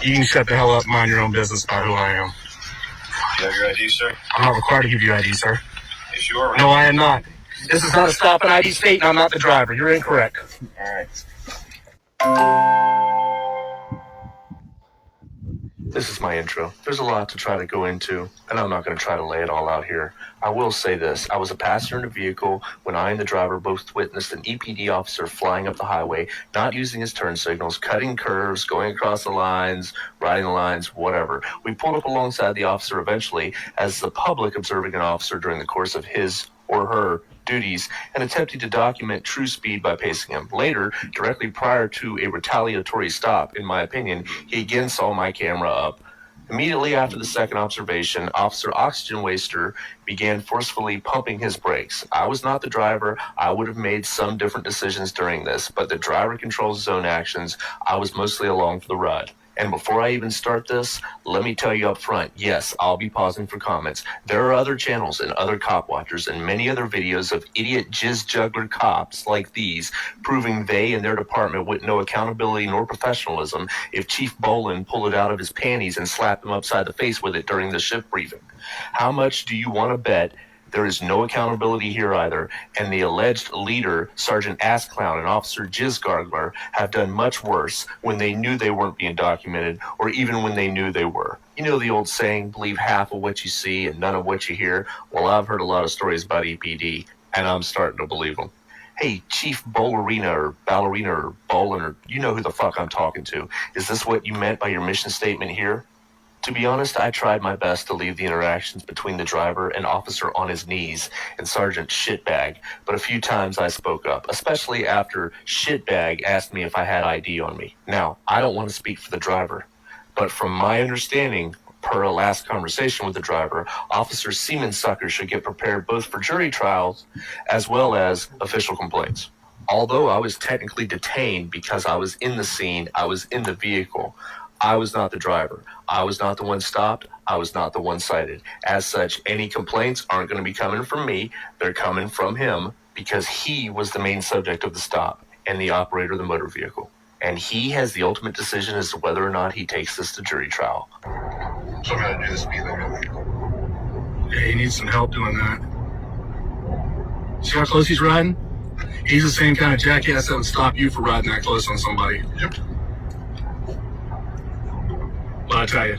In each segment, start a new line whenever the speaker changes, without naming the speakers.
You can shut the hell up, mind your own business about who I am.
You have your ID, sir?
I'm not required to give you ID, sir.
Yes, you are.
No, I am not. This is not a stop and ID state, and I'm not the driver. You're incorrect.
All right.
This is my intro. There's a lot to try to go into, and I'm not going to try to lay it all out here. I will say this. I was a passenger in a vehicle when I and the driver both witnessed an EPD officer flying up the highway, not using his turn signals, cutting curves, going across the lines, riding the lines, whatever. We pulled up alongside the officer eventually as the public observing an officer during the course of his or her duties and attempting to document true speed by pacing him. Later, directly prior to a retaliatory stop, in my opinion, he again saw my camera up. Immediately after the second observation, Officer Oxygen Waster began forcefully pumping his brakes. I was not the driver. I would have made some different decisions during this, but the driver controls his own actions. I was mostly along for the ride. And before I even start this, let me tell you up front, yes, I'll be pausing for comments. There are other channels and other cop watchers and many other videos of idiot jizz juggler cops like these proving they and their department with no accountability nor professionalism if Chief Bolin pulled it out of his panties and slapped him upside the face with it during the shift briefing. How much do you want to bet there is no accountability here either, and the alleged leader, Sergeant Ass Clown and Officer Jizz Gargler, have done much worse when they knew they weren't being documented, or even when they knew they were. You know the old saying, believe half of what you see and none of what you hear? Well, I've heard a lot of stories about EPD, and I'm starting to believe them. Hey, Chief Ballerina or Bolin, or you know who the fuck I'm talking to. Is this what you meant by your mission statement here? To be honest, I tried my best to leave the interactions between the driver and officer on his knees and Sergeant Shitbag, but a few times I spoke up, especially after Shitbag asked me if I had ID on me. Now, I don't want to speak for the driver, but from my understanding, per a last conversation with the driver, Officer Seaman-Sucker should get prepared both for jury trials as well as official complaints. Although I was technically detained because I was in the scene, I was in the vehicle, I was not the driver. I was not the one stopped. I was not the one cited. As such, any complaints aren't going to be coming from me. They're coming from him because he was the main subject of the stop and the operator of the motor vehicle. And he has the ultimate decision as to whether or not he takes this to jury trial.
So I'm going to do the speed limit. Yeah, he needs some help doing that. See how close he's riding? He's the same kind of jackass that would stop you for riding that close on somebody. Yep. But I tell you,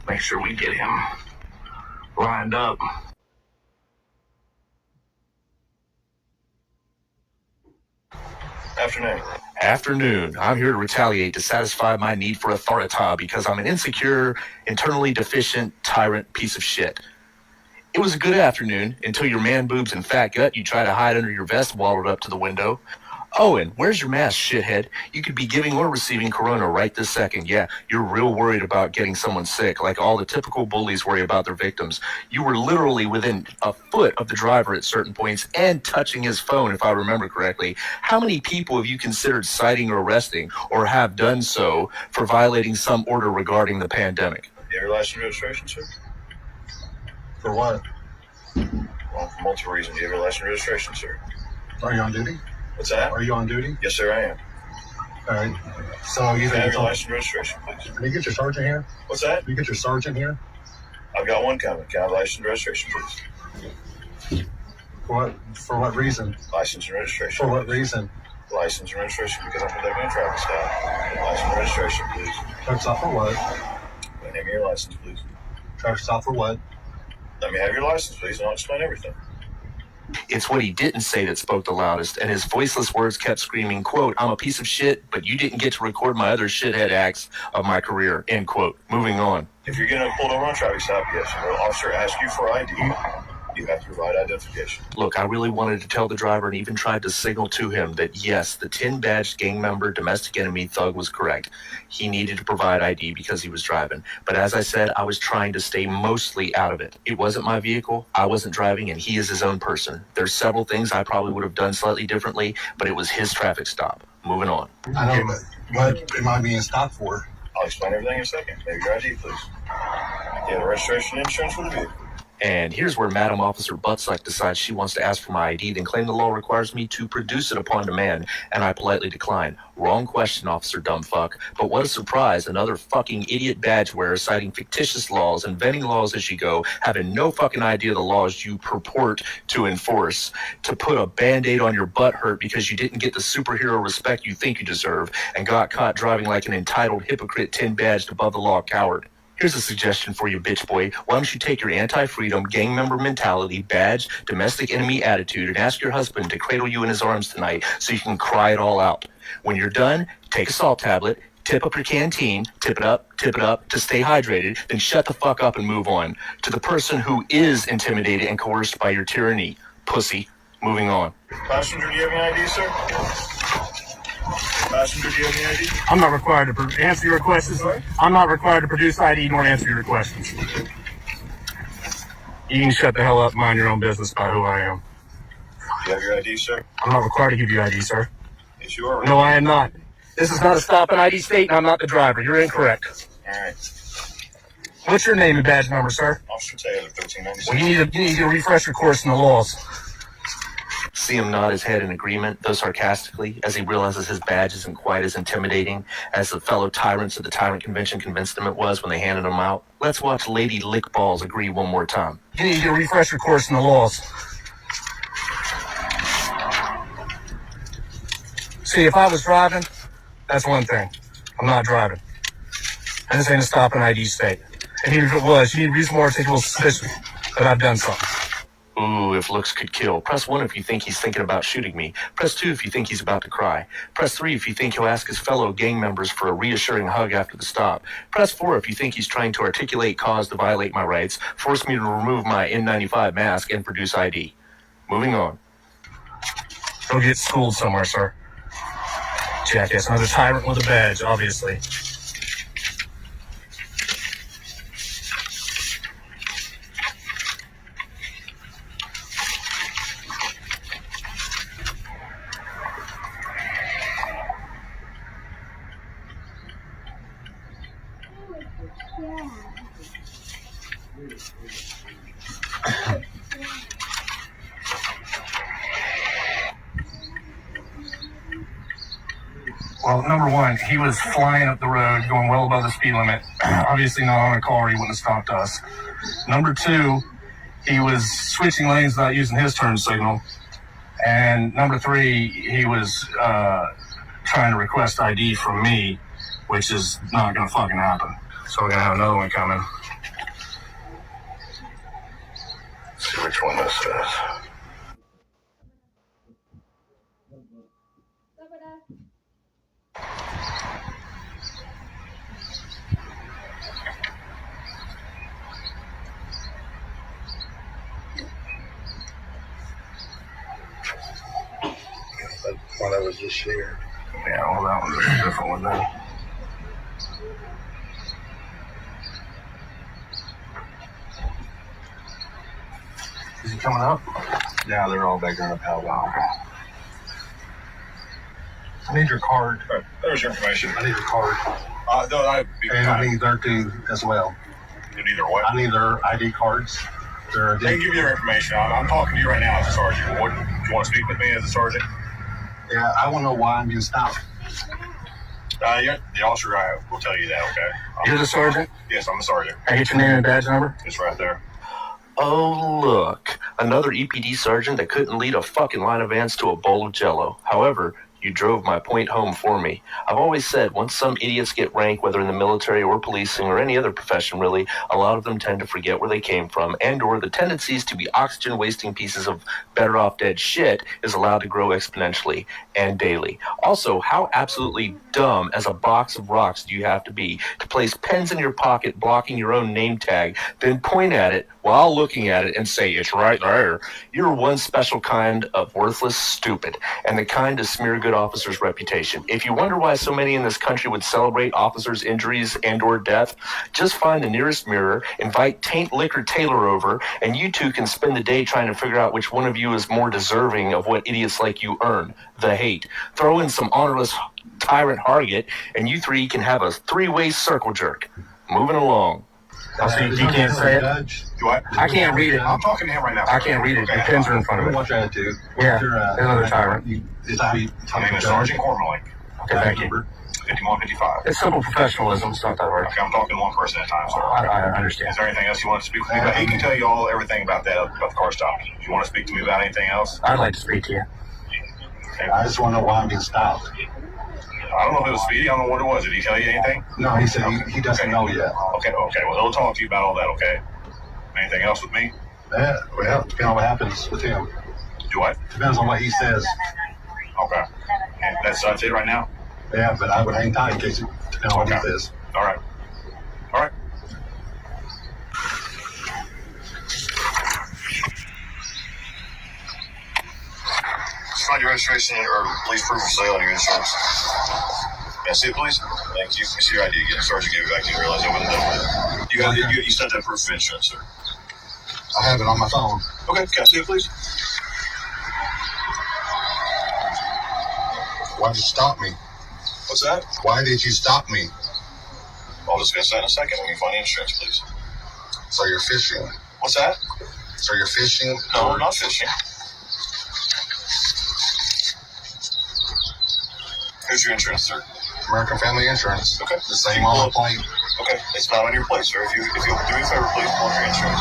make sure we get him lined up. Afternoon. I'm here to retaliate to satisfy my need for authority because I'm an insecure, internally deficient, tyrant piece of shit. It was a good afternoon until your man boobs and fat gut you try to hide under your vest wallowed up to the window. Oh, and where's your mask, shithead? You could be giving or receiving corona right this second. Yeah, you're real worried about getting someone sick, like all the typical bullies worry about their victims. You were literally within a foot of the driver at certain points and touching his phone, if I remember correctly. How many people have you considered citing or arresting, or have done so, for violating some order regarding the pandemic?
You have your license and registration, sir?
For what?
Well, for multiple reasons. You have your license and registration, sir?
Are you on duty?
What's that?
Are you on duty?
Yes, sir, I am.
All right. So you
Can I have
think
your license and registration, please?
Can you get your sergeant here?
What's that?
Can you get your sergeant here?
I've got one coming. Can I have license and registration, please?
For what reason?
License and registration.
For what reason?
License and registration because I'm conducting a traffic stop. License and registration, please.
Traffic stop for what?
Let me have your license, please.
Traffic stop for what?
Let me have your license, please, and I'll explain everything.
It's what he didn't say that spoke the loudest, and his voiceless words kept screaming, quote, I'm a piece of shit, but you didn't get to record my other shithead acts of my career, end quote. Moving on.
If you're getting pulled over on a traffic stop, yes, the officer asks you for ID. You have to provide identification.
Look, I really wanted to tell the driver and even tried to signal to him that, yes, the 10-badged gang member domestic enemy thug was correct. He needed to provide ID because he was driving. But as I said, I was trying to stay mostly out of it. It wasn't my vehicle, I wasn't driving, and he is his own person. There's several things I probably would have done slightly differently, but it was his traffic stop. Moving on.
I know, but what am I being stopped for?
I'll explain everything in a second. Maybe your ID, please. You have the registration and insurance for the vehicle.
And here's where Madam Officer Buttsuck decides she wants to ask for my ID, then claim the law requires me to produce it upon demand, and I politely decline. Wrong question, Officer Dumbfuck. But what a surprise, another fucking idiot badge wearer citing fictitious laws, inventing laws as you go, having no fucking idea the laws you purport to enforce, to put a Band-Aid on your butt hurt because you didn't get the superhero respect you think you deserve, and got caught driving like an entitled hypocrite 10-badged above the law coward. Here's a suggestion for you, bitch boy. Why don't you take your anti-freedom, gang member mentality, badge, domestic enemy attitude, and ask your husband to cradle you in his arms tonight so you can cry it all out. When you're done, take a salt tablet, tip up your canteen, tip it up to stay hydrated, then shut the fuck up and move on. To the person who is intimidated and coerced by your tyranny, pussy. Moving on.
Passenger, do you have any ID, sir? Passenger, do you have any ID?
I'm not required to answer your questions. I'm not required to produce ID nor answer your questions. You can shut the hell up and mind your own business about who I am.
Do you have your ID, sir?
I'm not required to give you ID, sir.
Yes, you are.
No, I am not. This is not a stop and ID state, and I'm not the driver. You're incorrect.
All right.
What's your name and badge number, sir?
Officer Taylor, 1396.
Well, you need to refresh your course in the laws.
See him nod his head in agreement, though sarcastically, as he realizes his badge isn't quite as intimidating as the fellow tyrants at the Tyrant Convention convinced him it was when they handed him out. Let's watch Lady Lickballs agree one more time.
You need to refresh your course in the laws. See, if I was driving, that's one thing. I'm not driving. And this ain't a stop and ID state. And even if it was, you need reasonable articulable suspicion that I've done something.
Ooh, if looks could kill. Press 1 if you think he's thinking about shooting me. Press 2 if you think he's about to cry. Press 3 if you think he'll ask his fellow gang members for a reassuring hug after the stop. Press 4 if you think he's trying to articulate cause to violate my rights, force me to remove my N95 mask, and produce ID. Moving on.
Go get schooled somewhere, sir. Jackass, another tyrant with a badge, obviously. Well, number one, he was flying up the road, going well above the speed limit. Obviously not on a car, he wouldn't have stopped us. Number two, he was switching lanes without using his turn signal. And number three, he was trying to request ID from me, which is not going to fucking happen. So we're going to have another one coming.
Let's see which one this is.
One that was just shared.
Yeah, well, that one's a different one then. Is he coming up?
Yeah, they're all back there in the padlock. I need your card.
There's your information.
I need your card.
No, I'd be
And I
fine.
need their thing as well.
You need their what?
I need their ID cards. Their
They can give you their information. I'm talking to you right now as a sergeant. What, do you want to speak with me as a sergeant?
Yeah, I want to know why I'm being stopped.
Yeah, the officer will tell you that, okay?
You're the sergeant?
Yes, I'm the sergeant.
Can I get your name and badge number?
It's right there.
Oh, look. Another EPD sergeant that couldn't lead a fucking line of ants to a bowl of jello. However, you drove my point home for me. I've always said once some idiots get rank, whether in the military or policing or any other profession really, a lot of them tend to forget where they came from, and or the tendencies to be oxygen-wasting pieces of better-off dead shit is allowed to grow exponentially and daily. Also, how absolutely dumb as a box of rocks do you have to be to place pens in your pocket blocking your own name tag, then point at it while looking at it and say, it's right there? You're one special kind of worthless stupid, and the kind to smear good officers' reputation. If you wonder why so many in this country would celebrate officers' injuries and or death, just find the nearest mirror, invite Taint Liquor Taylor over, and you two can spend the day trying to figure out which one of you is more deserving of what idiots like you earn, the hate. Throw in some honorless tyrant Hargett, and you three can have a three-way circle jerk. Moving along.
So you can't say it?
Judge,
Do I?
I can't read it.
I'm talking to him right now.
I can't read it. Your pens are in front of it.
what's your attitude?
Yeah,
What's your,
there's another tyrant.
Is that how you
My name is Sergeant Cornwall.
Okay, thank you.
5155.
It's simple professionalism. It's not that hard.
Okay, I'm talking to one person at a time, sir.
I understand.
Is there anything else you want to speak with me about? He can tell you everything about the car stop. Do you want to speak to me about anything else?
I'd like to speak to you.
Okay.
I just want to know why I'm being stopped.
I don't know if it was speedy. I don't know what it was. Did he tell you anything?
No, he said he doesn't know yet.
Okay. Well, he'll talk to you about all that. Okay. Anything else with me?
Yeah, well, depending on what happens with him.
Do what?
Depends on what he says.
Okay. And that's it right now.
Yeah, but I would hang tight in case it depends on what he
Okay.
says.
All right. All right. Just find your registration or please proof of sale and your insurance. Yeah, see it, please. Thank you. See your ID again. Sorry to give it back. Didn't realize I wasn't done. You sent that proof of insurance, sir.
I have it on my phone.
Okay. Can I see it, please?
Why did you stop me?
What's that?
Why did you stop me?
I'll discuss that in a second when you find the insurance, please.
So you're fishing.
What's that?
So you're fishing?
No, I'm not fishing. Here's your insurance, sir.
American Family Insurance.
Okay.
The same on the plate.
Okay, it's not on your plate, sir. If you'll do me a favor, please pull up your insurance.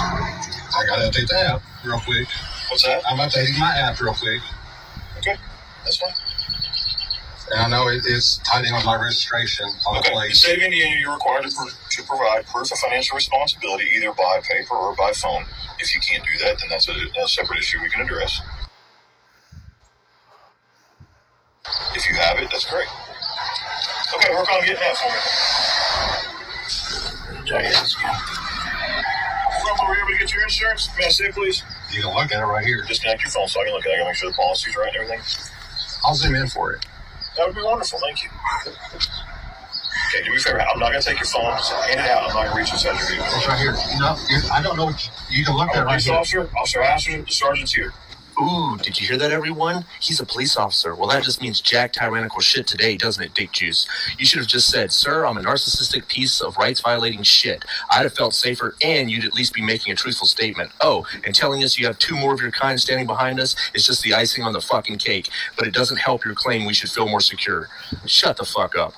I gotta update the app real quick.
What's that?
I'm updating my app real quick.
Okay, that's fine.
And I know it's tied in with my registration on the
Okay, in the
plate.
state of Indiana, you're required to provide proof of financial responsibility either by paper or by phone. If you can't do that, then that's a separate issue we can address. If you have it, that's great. Okay, work on getting that for me. Were you able to get your insurance? May I see it, please?
You can look at it right here.
Disconnect your phone so I can look at it. I gotta make sure the policy's right and everything.
I'll zoom in for it.
That would be wonderful. Thank you. Okay, do me a favor. I'm not going to take your phone. Just hand it out. I'm not going to reach inside your vehicle.
It's right here. I don't know what you can look at it right
Police
here.
officer Asher, the sergeant's here.
Ooh, did you hear that, everyone? He's a police officer. Well, that just means jack tyrannical shit today, doesn't it, Dick Juice? You should have just said, sir, I'm a narcissistic piece of rights-violating shit. I'd have felt safer, and you'd at least be making a truthful statement. Oh, and telling us you have 2 more of your kind standing behind us is just the icing on the fucking cake, but it doesn't help your claim we should feel more secure. Shut the fuck up.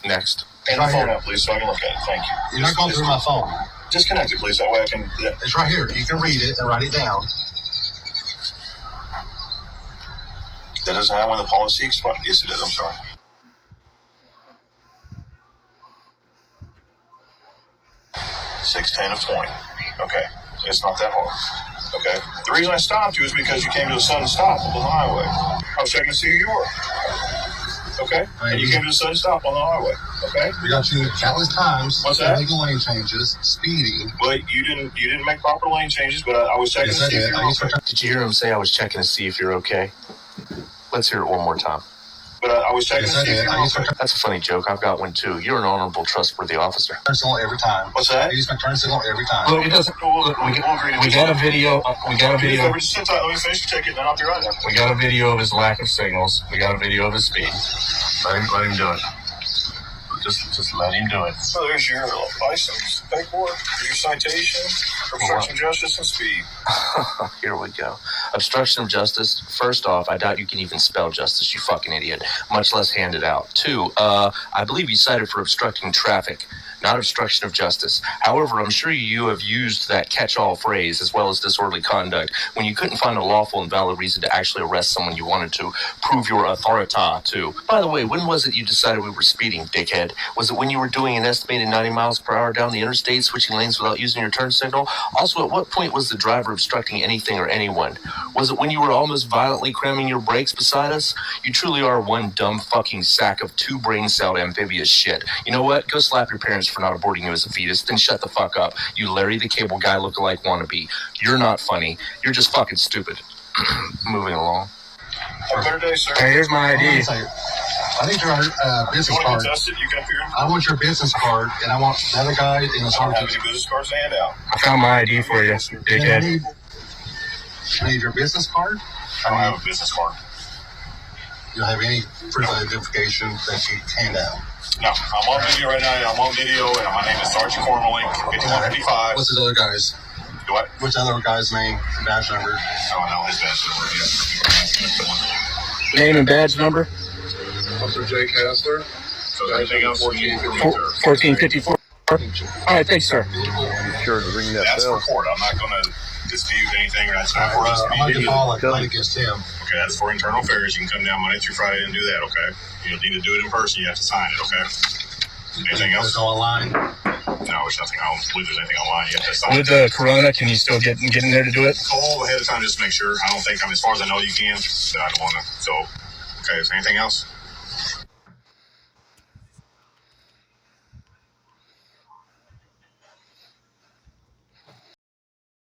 Next.
Hand the phone out, please, so I can look at it. Thank you.
You're not going through my phone.
Disconnect it, please. That way I can... Yeah.
It's right here. You can read it and write it down.
That doesn't have when the policy expires. Yes, it is. I'm sorry. $6.10 of 20. Okay. It's not that hard. Okay. The reason I stopped you is because you came to a sudden stop on the highway. I was checking to see who you were. Okay? And you came to a sudden stop on the highway. Okay?
We got you countless times.
What's that?
Illegal lane changes, speeding.
Well, you didn't make proper lane changes, but I was checking
Yes,
to
I
see if
did.
you
I
were
used to
okay.
Did you hear him say I was checking to see if you're okay? Let's hear it one more time.
But I was checking
Yes,
to
I
see if
did.
you
I
were
used to
okay.
That's a funny joke. I've got one, too. You're an honorable, trustworthy officer.
turn signal every time.
What's that?
I use my turn signal every time.
Look, it doesn't. Look, we got a video. We got a video.
Just sit tight. Let me finish your ticket, then I'll be right there.
We got a video of his lack of signals. We got a video of his speed. Let him do it. Just let him do it.
So there's your license, paperwork, there's your citation, obstruction of justice, and speed.
Here we go. Obstruction of justice. First off, I doubt you can even spell justice, you fucking idiot, much less hand it out. 2, I believe you cited for obstructing traffic, not obstruction of justice. However, I'm sure you have used that catch-all phrase as well as disorderly conduct when you couldn't find a lawful and valid reason to actually arrest someone you wanted to prove your authority to. By the way, when was it you decided we were speeding, dickhead? Was it when you were doing an estimated 90 miles per hour down the interstate, switching lanes without using your turn signal? Also, at what point was the driver obstructing anything or anyone? Was it when you were almost violently cramming your brakes beside us? You truly are one dumb fucking sack of 2 brain celled amphibious shit. You know what? Go slap your parents for not aborting you as a fetus, then shut the fuck up. You Larry the Cable Guy lookalike wannabe. You're not funny. You're just fucking stupid. Moving along.
Have a better day, sir.
Hey, here's my
Hold on a
ID.
second. I need your
You
business
want to
card.
get tested? You can appear.
I want your business card, and I want the other guy in the
I don't have
sergeant.
any business cards to hand out.
I found my ID for you,
I
dickhead.
need your business card.
I don't have a business card.
You don't have any proof of identification that you hand out.
No, I'm on video right now. I'm on video, and my name is Sergeant Cornwall, 5155.
What's his other guy's?
Do what?
What's the other guy's name? Badge number?
Oh, no, his badge number.
Name and badge number?
Officer Jay Kessler.
So anything else you need from me, sir?
1454. All right, thanks, sir.
Be sure to ring that
That's for
bell.
court. I'm not going to dispute anything, or that's not for us to
I'm going
be
to
doing.
file a complaint against him.
Okay, that's for internal affairs. You can come down Monday through Friday and do that, okay? You don't need to do it in person. You have to sign it, okay? Anything else?
It's online.
No, there's nothing. I don't believe there's anything online. You have to sign
With
it.
the Corona, can you still get in there to do it?
Call ahead of time just to make sure. I don't think, as far as I know, you can, but I don't want to. So, okay, is there anything else?